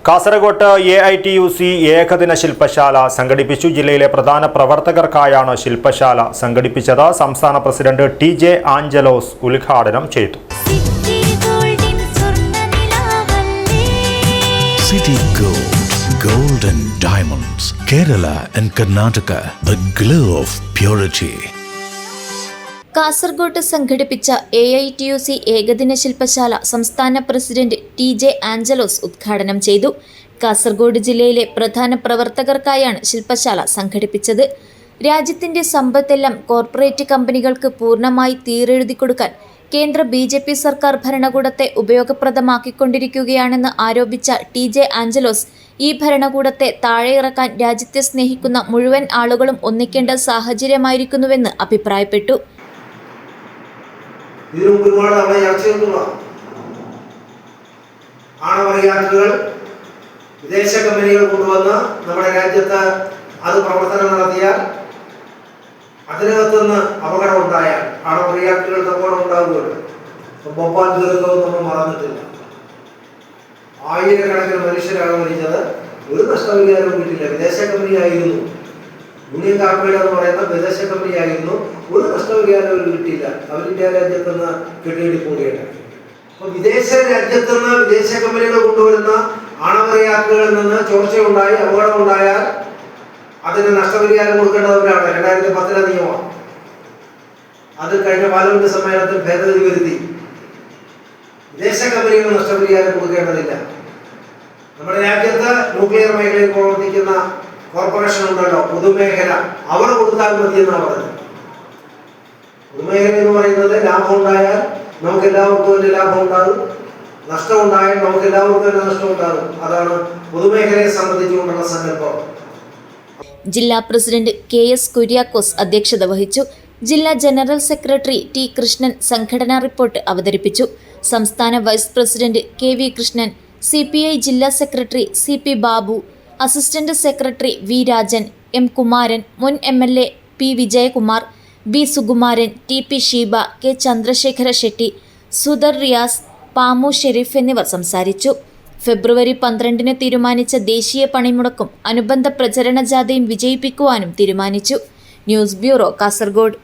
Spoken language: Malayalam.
കാസർഗോഡ് AITUC ഏകദിന ശില്പശാല സംഘടിപ്പിച്ചു. ജില്ലയിലെ പ്രധാന പ്രവർത്തകർക്കായാണ് ശില്പശാല സംഘടിപ്പിച്ചത്. സംസ്ഥാന പ്രസിഡന്റ് TJ ആഞ്ചലോസ് ഉദ്ഘാടനം ചെയ്തു. City Gold and Diamonds, Kerala and Karnataka, the glow of purity. Kasaragod സംഘടിപ്പിച്ച AITUC ഏകദിന ശില്പശാല സംസ്ഥാന പ്രസിഡന്റ് TJ ആഞ്ചലോസ് ഉദ്ഘാടനം ചെയ്തു. കാസർഗോഡ് ജില്ലയിലെ പ്രധാന പ്രവർത്തകർക്കായാണ് ശില്പശാല സംഘടിപ്പിച്ചത്. രാജ്യത്തിന്റെ സമ്പത്തെല്ലാം കോർപ്പറേറ്റ് കമ്പനികൾക്ക് പൂർണ്ണമായി തീരെഴുതി കൊടുക്കാൻ കേന്ദ്ര BJP സർക്കാർ ഭരണകൂടത്തെ ഉപയോഗപ്രദമാക്കിക്കൊണ്ടിരിക്കുകയാണെന്ന് ആരോപിച്ച TJ ആഞ്ചലോസ് ഈ ഭരണകൂടത്തെ താഴെയിറക്കാൻ രാജ്യത്തെ സ്നേഹിക്കുന്ന മുഴുവൻ ആളുകളും ഒന്നിക്കേണ്ട സാഹചര്യമായിരിക്കുന്നുവെന്ന് അഭിപ്രായപ്പെട്ടു. ഇതിനു ഒരുപാട് അവിടെ ചർച്ച ചെയ്തിട്ടുള്ളതാണ്. ആണവ റിയാക്ടറുകൾ വിദേശ കമ്പനികൾ കൊണ്ടുവന്ന് നമ്മുടെ രാജ്യത്ത് അത് പ്രവർത്തനം നടത്തിയാൽ അതിനകത്തുനിന്ന് അപകടം ഉണ്ടായാൽ ആണവ റിയാക്ടറുകൾക്ക് അപകടം ഉണ്ടാവുകയുള്ളൂ. ഭോപ്പാൽ ദുരന്തവും നമ്മൾ മറന്നിട്ടില്ല. ആയിരക്കണക്കിന് മനുഷ്യരാണ് മരിച്ചത്. ഒരു നഷ്ടപരിഹാരവും കിട്ടില്ല. വിദേശ കമ്പനിയായിരുന്നു, യൂണിയൻ കാർബൈഡ് എന്ന് പറയുന്ന വിദേശ കമ്പനിയായിരുന്നു. ഒരു നഷ്ടപരിഹാരം കിട്ടിയില്ല. അവർ ഇന്ത്യ രാജ്യത്ത് നിന്ന് കെട്ടിയെടുക്കുകയാണ്. അപ്പൊ വിദേശ രാജ്യത്ത് നിന്ന് വിദേശ കമ്പനികൾ കൊണ്ടുവരുന്ന ആണവ റിയാക്ടറുകളിൽ നിന്ന് ചോർച്ചയുണ്ടായി അപകടം ഉണ്ടായാൽ അതിന് നഷ്ടപരിഹാരം കൊടുക്കേണ്ടവരാണ്. 2010 നിയമമാണ്. അത് കഴിഞ്ഞ പാർലമെന്റ് സമ്മേളനത്തിൽ ഭേദഗതി വരുത്തി വിദേശ കമ്പനികൾ നഷ്ടപരിഹാരം കൊടുക്കേണ്ടതില്ല. നമ്മുടെ രാജ്യത്ത് ന്യൂക്ലിയർ മേഖലയിൽ പ്രവർത്തിക്കുന്ന കോർപ്പറേഷൻ ഉണ്ടല്ലോ, പൊതുമേഖല, അവർ കൊടുത്താൽ മതി എന്നാണ് പറഞ്ഞത്. പൊതുമേഖല എന്ന് പറയുന്നത് ലാഭം ഉണ്ടായാൽ നമുക്ക് എല്ലാവർക്കും തന്നെ ലാഭം ഉണ്ടാകും, നഷ്ടം ഉണ്ടായാൽ നമുക്ക് എല്ലാവർക്കും തന്നെ നഷ്ടം ഉണ്ടാകും. അതാണ് പൊതുമേഖലയെ സംബന്ധിച്ചുകൊണ്ടുള്ള സങ്കല്പം. ജില്ലാ പ്രസിഡന്റ് KS കുര്യാക്കോസ് അധ്യക്ഷത വഹിച്ചു. ജില്ലാ ജനറൽ സെക്രട്ടറി T കൃഷ്ണൻ സംഘടനാ റിപ്പോർട്ട് അവതരിപ്പിച്ചു. സംസ്ഥാന vice president KV Krishnan, CPI ജില്ലാ secretary CP Babu, assistant secretary V Rajan, M Kumaran, മുൻ MLA P Vijayakumar, B Sukumaran, TP Sheeba, K Chandrasekhara Shetty, Sudhar Riyas, പാമു Sharif എന്നിവർ സംസാരിച്ചു. ഫെബ്രുവരി 12 തീരുമാനിച്ച ദേശീയ പണിമുടക്കും അനുബന്ധ പ്രചരണ ജാഥയും വിജയിപ്പിക്കുവാനും തീരുമാനിച്ചു. News bureau, Kasaragod.